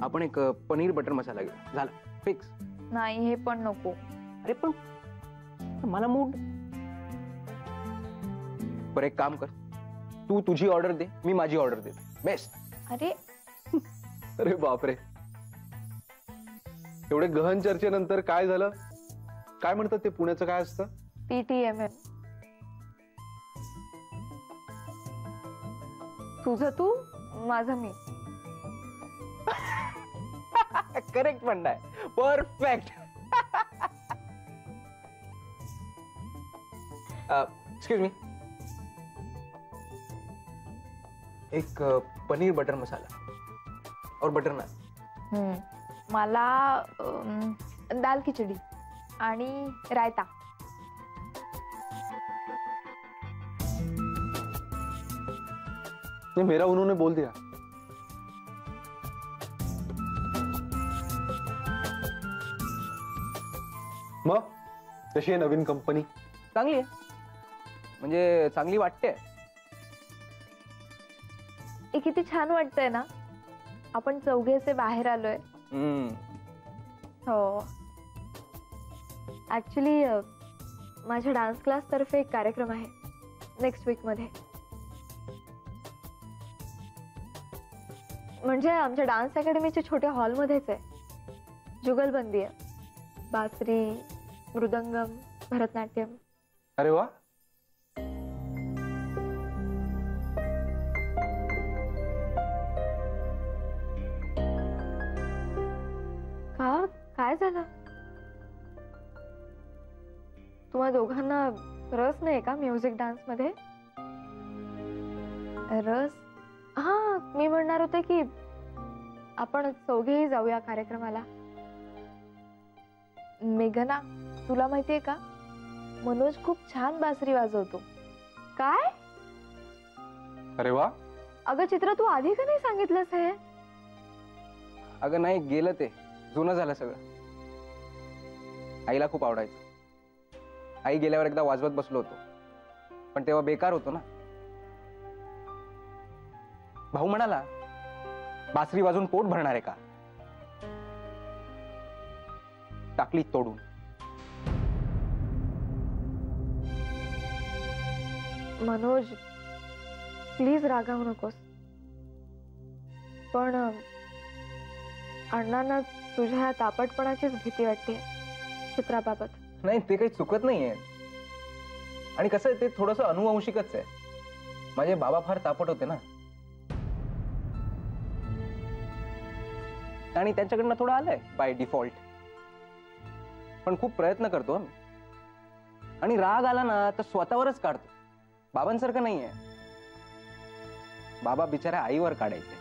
आपण एक पनीर बटर मसाला घेऊ, झालं फिक्स. नाही हे पण नको. अरे पण मला मूड. बरं एक काम कर, तू तुझी ऑर्डर दे, मी माझी ऑर्डर दे. बेस्ट. अरे अरे बापरे, एवढे गहन चर्चेनंतर काय झालं? काय म्हणतात ते पुण्याचं काय असतं? PTMM. तुझं तू, माझं मी. करेक्ट म्हणताय, परफेक्ट. एक्सक्यूज मी, एक पनीर बटर मसाला और बटर नान. मला दाल खिचडी आणि रायता. ये मेरा उन्होंने बोल दिया. मग कशी आहे नवीन कंपनी? चांगली आहे, म्हणजे चांगली वाटते. हे किती छान वाटतंय ना, आपण चौघेचे बाहेर आलोय. हो, ऍक्च्युली माझ्या डान्स क्लास तर्फे एक कार्यक्रम आहे नेक्स्ट वीक मध्ये. म्हणजे आमच्या डान्स अकॅडमीच्या छोट्या हॉलमध्येच आहे. जुगलबंदी आहे, बासरी, मृदंगम, भरतनाट्यम. अरे वा. का काय झालं? तुम्हा दोघांना रस नाही का म्युझिक डान्स मध्ये? रस? हा, मी म्हणणार होते की आपण चौघेही जाऊया कार्यक्रमाला. मेघना, तुला माहितीये का, मनोज खूप छान बासरी वाजवतो. काय? अरे वा. अगं चित्र, तू आधी का नाही सांगितलंस हे? अगं नाही, गेलं ते, जुनं झालं सगळं. आईला खूप आवडायचं. आई गेल्यावर एकदा वाजवत बसलो होतो, पण तेव्हा बेकार होतो ना. भाऊ म्हणाला, बासरी वाजून पोट भरणार आहे का? टाकली तोडून. मनोज, प्लीज रागावू नकोस. पण अण्णांना तुझ्या या तापटपणाचीच भीती वाटते चित्राबाबत. नाही, ते काही चुकत नाहीये. आणि कसं आहे, ते थोडंसं अनुवंशिकच आहे. माझे बाबा फार तापट होते ना, आणि त्यांच्याकडनं थोडं आलंय बाय डिफॉल्ट. पण खूप प्रयत्न करतो मी. आणि राग आला ना तर स्वतःवरच काढतो. बाबांसारखं नाहीये. बाबा बिचाऱ्या आईवर काढायचे.